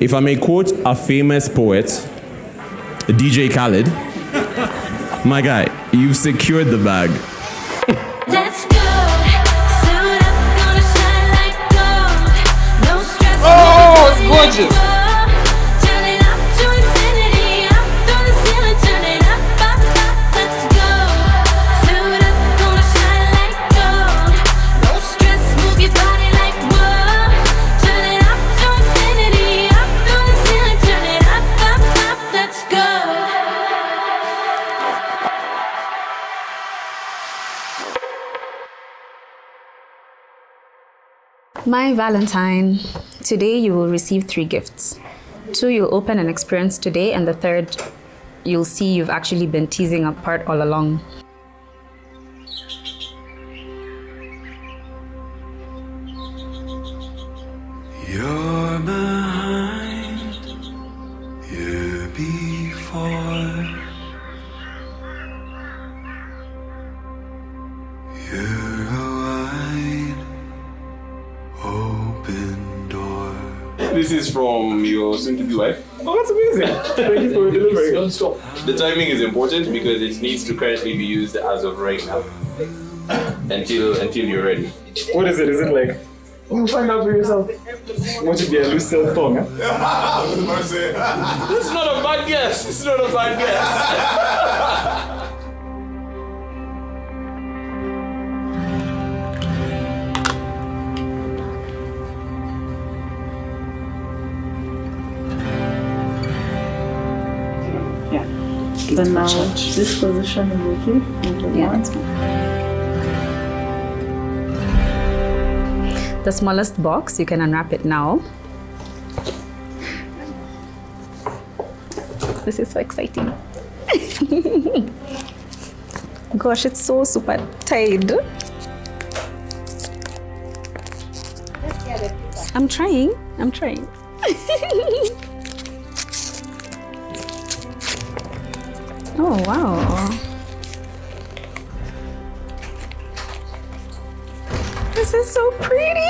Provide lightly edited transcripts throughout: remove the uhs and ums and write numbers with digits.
If I may quote a famous poet, DJ Khaled, my guy, you've secured the bag. Let's go. Suit up, gonna shine like gold. No stress. Oh, it's gorgeous. Turn it up to infinity. Up through the ceiling, turn it up, up, up. Let's go. Suit up, gonna shine like gold. No stress, move your body like wood. Turn it up to infinity. Up through the ceiling, turn it up, up, up. Let's go. My Valentine. Today you will receive 3 gifts. 2 you'll open and experience today, and the 3rd you'll see you've actually been teasing apart all along. You're behind, you're before, you're a wide open door. This is from your soon-to-be wife. Oh, that's amazing. Thank you for delivering. Don't stop. The timing is important because it needs to currently be used as of right now. Until you're ready. What is it? Is it like, oh, find out for yourself? Want to be a loose cell phone, huh? It's not a bad guess. It's not a bad guess. But now this position is okay. Yeah. The smallest box, you can unwrap it now. This is so exciting. Gosh, it's so super tight. I'm trying. Oh, wow. This is so pretty.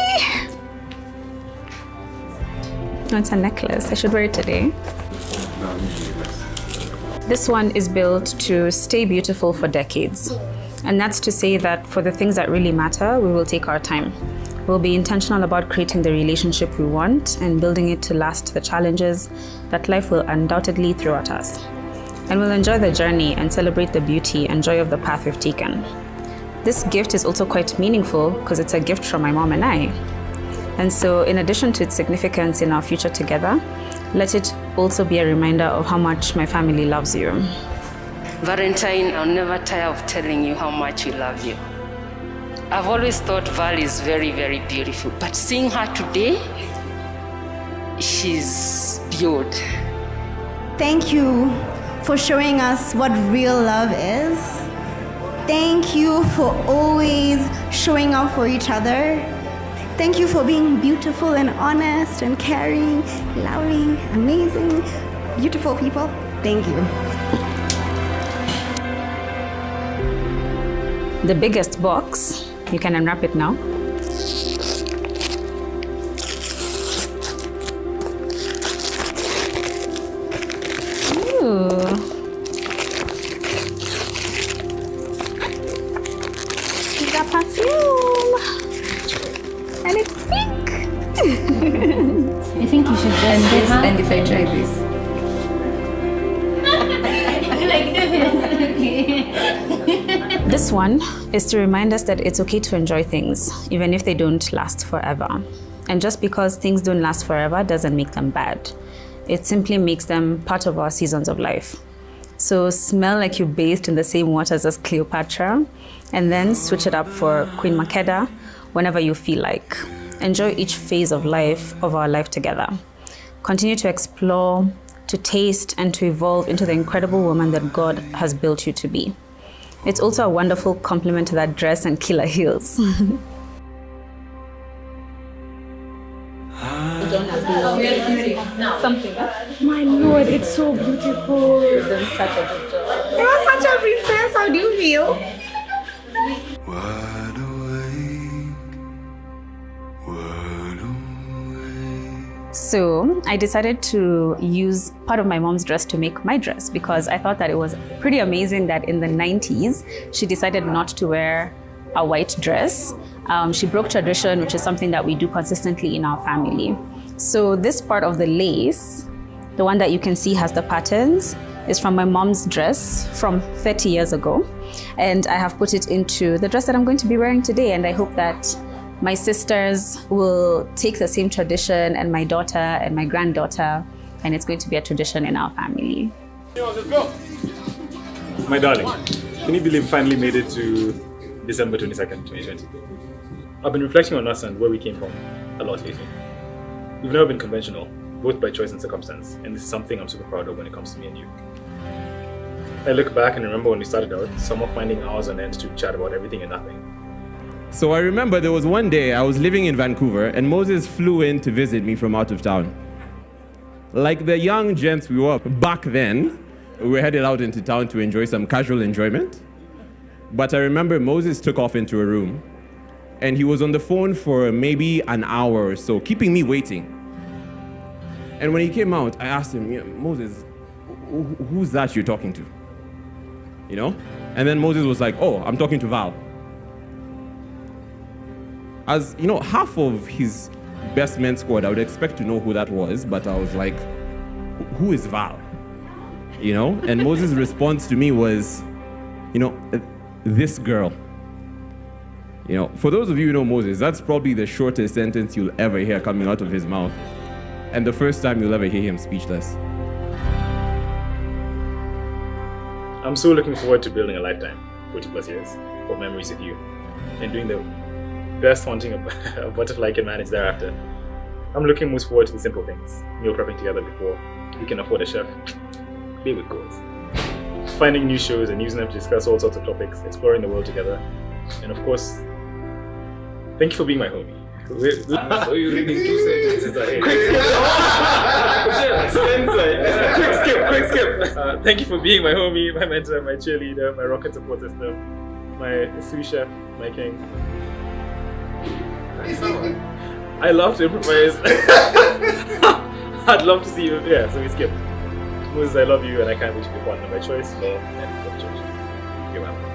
Oh, it's a necklace. I should wear it today. This one is built to stay beautiful for decades. And that's to say that for the things that really matter, we will take our time. We'll be intentional about creating the relationship we want and building it to last the challenges that life will undoubtedly throw at us. And we'll enjoy the journey and celebrate the beauty and joy of the path we've taken. This gift is also quite meaningful because it's a gift from my mom and I. And so in addition to its significance in our future together, let it also be a reminder of how much my family loves you. Valentine, I'll never tire of telling you how much we love you. I've always thought Val is very, very beautiful, but seeing her today, she's beautiful. Thank you for showing us what real love is. Thank you for always showing up for each other. Thank you for being beautiful and honest and caring, loving, amazing, beautiful people. Thank you. The biggest box, you can unwrap it now. Ooh. It's a perfume. And it's pink. I think you should just this, and if I try this. This one is to remind us that it's okay to enjoy things, even if they don't last forever. And just because things don't last forever doesn't make them bad. It simply makes them part of our seasons of life. So smell like you bathed in the same waters as Cleopatra, and then switch it up for Queen Makeda whenever you feel like. Enjoy each phase of our life together. Continue to explore, to taste, and to evolve into the incredible woman that God has built you to be. It's also a wonderful compliment to that dress and killer heels. Something. My Lord, it's so beautiful. You've done such a good job. You're such a princess. How do you feel? Wide awake, wide awake. So I decided to use part of my mom's dress to make my dress because I thought that it was pretty amazing that in the 90s, she decided not to wear a white dress. She broke tradition, which is something that we do consistently in our family. So this part of the lace, the one that you can see has the patterns, is from my mom's dress from 30 years ago. And I have put it into the dress that I'm going to be wearing today. And I hope that my sisters will take the same tradition, and my daughter and my granddaughter, and it's going to be a tradition in our family. Let's go. My darling, can you believe we finally made it to December 22nd, 2020? I've been reflecting on us and where we came from a lot lately. We've never been conventional, both by choice and circumstance, and this is something I'm super proud of when it comes to me and you. I look back and remember when we started out, someone finding hours on end to chat about everything and nothing. So I remember there was one day I was living in Vancouver and Moses flew in to visit me from out of town. Like the young gents we were back then, we were headed out into town to enjoy some casual enjoyment. But I remember Moses took off into a room and he was on the phone for maybe an hour or so, keeping me waiting. And when he came out, I asked him, Moses, who's that you're talking to? You know? And then Moses was like, oh, I'm talking to Val. As you know, half of his best men squad, I would expect to know who that was, but I was like, who is Val? You know? And Moses' response to me was, you know, this girl. You know, for those of you who know Moses, that's probably the shortest sentence you'll ever hear coming out of his mouth. And the first time you'll ever hear him speechless. I'm so looking forward to building a lifetime, 40 plus years, of memories with you, and doing the best haunting a butterfly can manage thereafter. I'm looking most forward to the simple things, meal prepping together before we can afford a chef, be with goals, finding new shows and using them to discuss all sorts of topics, exploring the world together, and of course, thank you for being my homie. So you're reading two sentences ahead. Quick skip. Thank you for being my homie, my mentor, my cheerleader, my rocket support system, my sous chef, my king. I love to improvise. I'd love to see you. Yeah, so we skip. Moses, I love you and I can't wait to be a partner by choice, love, and for church. You're welcome.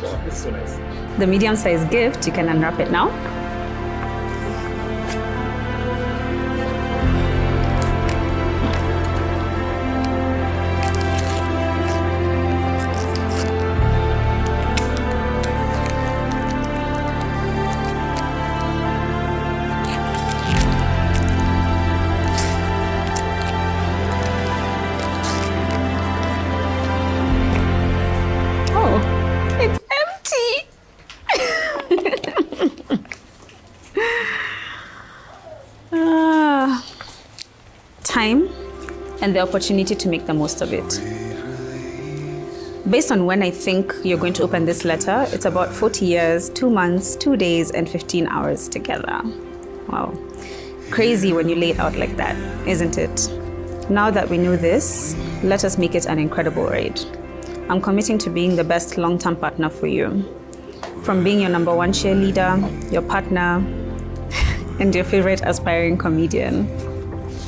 Wow, this is so nice. The medium-sized gift, you can unwrap it now. Time and the opportunity to make the most of it. Based on when I think you're going to open this letter, it's about 40 years, 2 months, 2 days, and 15 hours together. Wow. Crazy when you lay it out like that, isn't it? Now that we know this, let us make it an incredible ride. I'm committing to being the best long-term partner for you. From being your number one cheerleader, your partner, and your favorite aspiring comedian.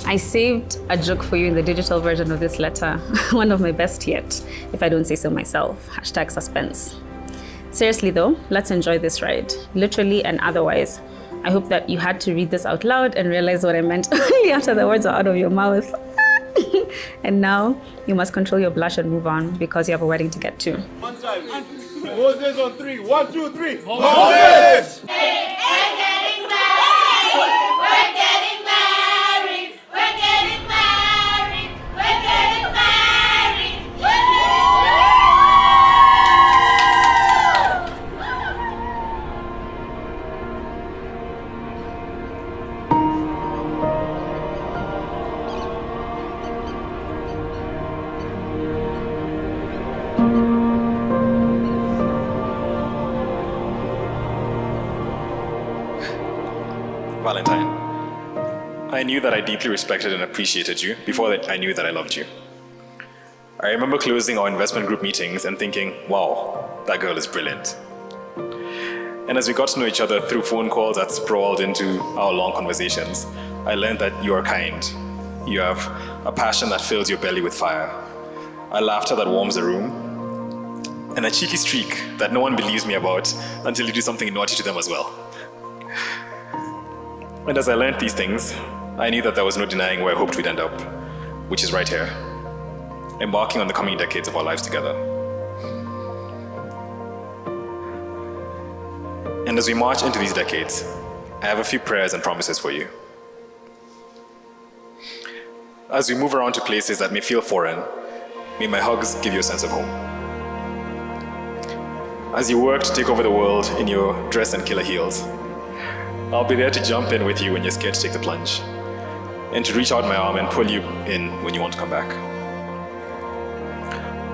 I saved a joke for you in the digital version of this letter, one of my best yet, if I don't say so myself. # suspense. Seriously though, let's enjoy this ride, literally and otherwise. I hope that you had to read this out loud and realize what I meant only after the words are out of your mouth. And now, you must control your blush and move on because you have a wedding to get to. One time. Moses on 3. 1, 2, 3. Moses! Valentine, I knew that I deeply respected and appreciated you before that I knew that I loved you. I remember closing our investment group meetings and thinking, wow, that girl is brilliant. And as we got to know each other through phone calls that sprawled into our long conversations, I learned that you are kind. You have a passion that fills your belly with fire, a laughter that warms the room, and a cheeky streak that no one believes me about until you do something naughty to them as well. And as I learned these things, I knew that there was no denying where I hoped we'd end up, which is right here, embarking on the coming decades of our lives together. And as we march into these decades, I have a few prayers and promises for you. As we move around to places that may feel foreign, may my hugs give you a sense of home. As you work to take over the world in your dress and killer heels, I'll be there to jump in with you when you're scared to take the plunge, and to reach out my arm and pull you in when you want to come back.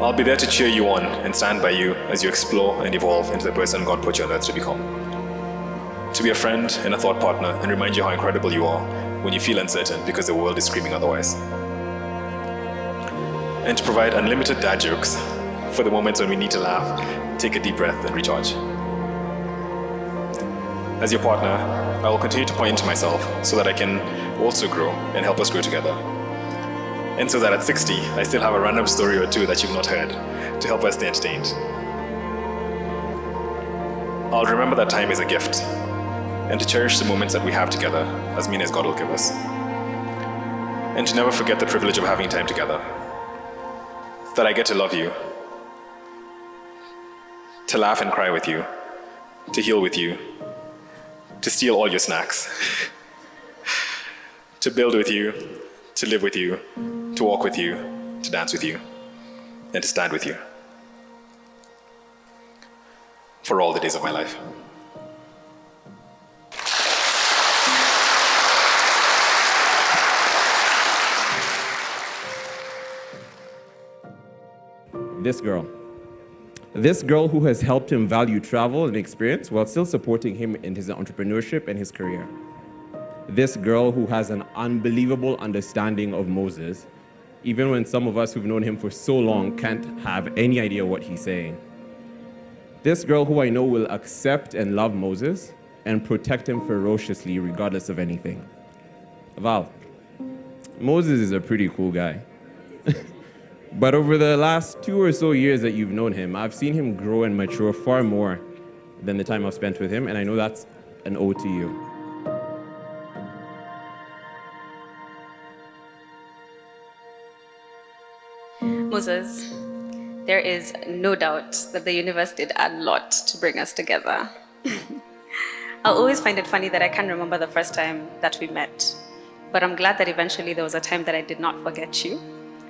I'll be there to cheer you on and stand by you as you explore and evolve into the person God put you on earth to become. To be a friend and a thought partner and remind you how incredible you are when you feel uncertain because the world is screaming otherwise. And to provide unlimited dad jokes for the moments when we need to laugh, take a deep breath and recharge. As your partner, I will continue to point to myself so that I can also grow and help us grow together. And so that at 60, I still have a random story or two that you've not heard to help us stay entertained. I'll remember that time is a gift, and to cherish the moments that we have together as many as God will give us. And to never forget the privilege of having time together. That I get to love you, to laugh and cry with you, to heal with you, to steal all your snacks, to build with you, to live with you, to walk with you, to dance with you, and to stand with you. For all the days of my life. This girl who has helped him value travel and experience while still supporting him in his entrepreneurship and his career. This girl who has an unbelievable understanding of Moses, even when some of us who've known him for so long can't have any idea what he's saying. This girl who I know will accept and love Moses and protect him ferociously regardless of anything. Val, Moses is a pretty cool guy. But over the last 2 or so years that you've known him, I've seen him grow and mature far more than the time I've spent with him, and I know that's an ode to you. Moses, there is no doubt that the universe did a lot to bring us together. I'll always find it funny that I can't remember the first time that we met, but I'm glad that eventually there was a time that I did not forget you,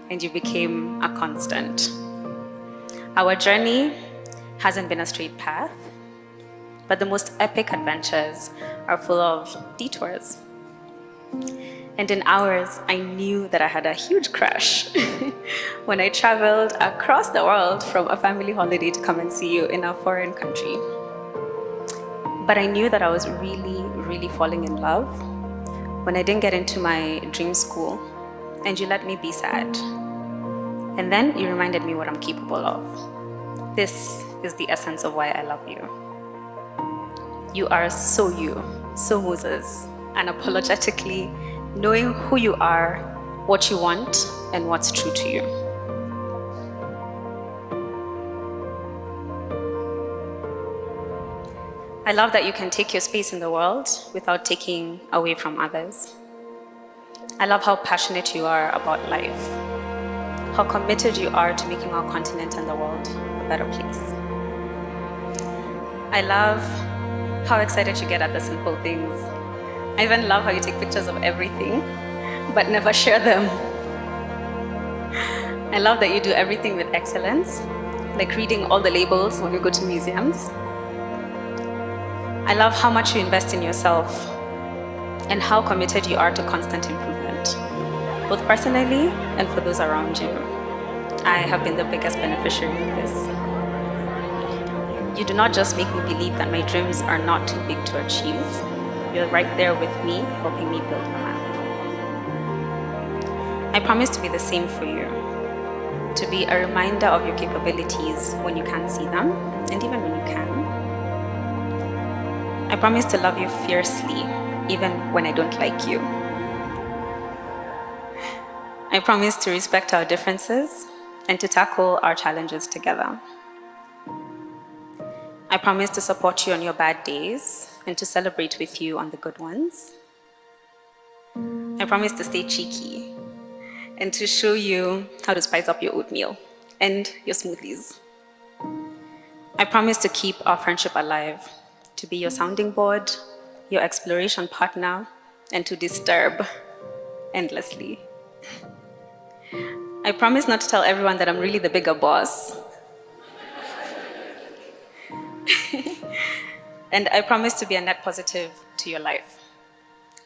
and you became a constant. Our journey hasn't been a straight path, but the most epic adventures are full of detours. And in ours, I knew that I had a huge crush when I traveled across the world from a family holiday to come and see you in a foreign country. But I knew that I was really, really falling in love when I didn't get into my dream school and you let me be sad. And then you reminded me what I'm capable of. This is the essence of why I love you. You are so you, so Moses, unapologetically knowing who you are, what you want, and what's true to you. I love that you can take your space in the world without taking away from others. I love how passionate you are about life, how committed you are to making our continent and the world a better place. I love how excited you get at the simple things. I even love how you take pictures of everything, but never share them. I love that you do everything with excellence, like reading all the labels when you go to museums. I love how much you invest in yourself and how committed you are to constant improvement, both personally and for those around you. I have been the biggest beneficiary of this. You do not just make me believe that my dreams are not too big to achieve. You're right there with me, helping me build them up. I promise to be the same for you, to be a reminder of your capabilities when you can't see them, and even when you can. I promise to love you fiercely, even when I don't like you. I promise to respect our differences and to tackle our challenges together. I promise to support you on your bad days and to celebrate with you on the good ones. I promise to stay cheeky and to show you how to spice up your oatmeal and your smoothies. I promise to keep our friendship alive, to be your sounding board, your exploration partner, and to disturb endlessly. I promise not to tell everyone that I'm really the bigger boss. And I promise to be a net positive to your life,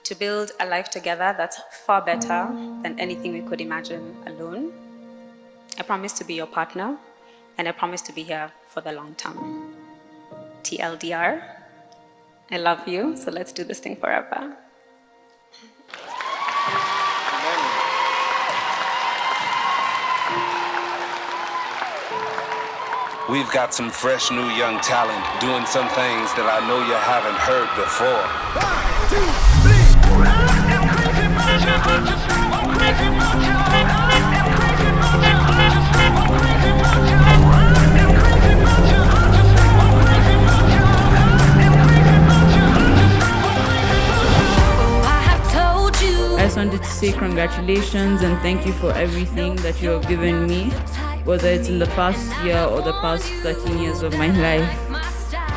to build a life together that's far better than anything we could imagine alone. I promise to be your partner, and I promise to be here for the long term. TLDR, I love you, so let's do this thing forever. We've got some fresh new young talent doing some things that I know you haven't heard before. 1, 2, 3. I just wanted to say congratulations and thank you for everything that you have given me, whether it's in the past year or the past 13 years of my life.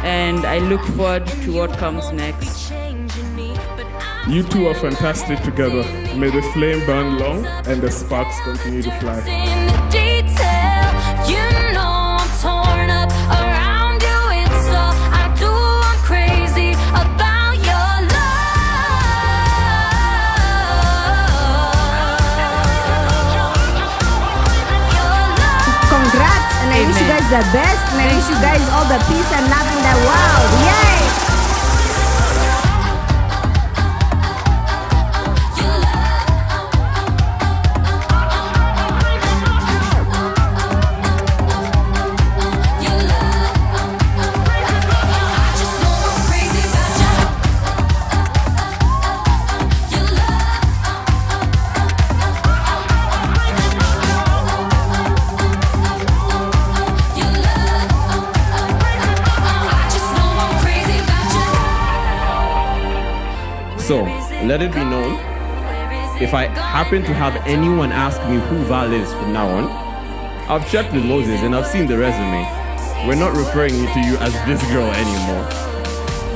And I look forward to what comes next. You two are fantastic together. May the flame burn long and the sparks continue to fly. Congrats, and I wish you guys the best, and I wish you guys all the peace and love in the world. Yay! So, let it be known, if I happen to have anyone ask me who Val is from now on, I've checked with Moses and I've seen the resume. We're not referring to you as this girl anymore.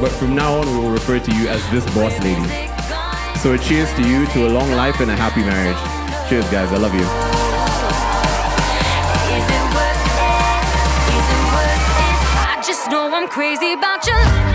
But from now on, we will refer to you as this boss lady. So cheers to you, to a long life and a happy marriage. Cheers, guys. I love you. I just know I'm crazy about you.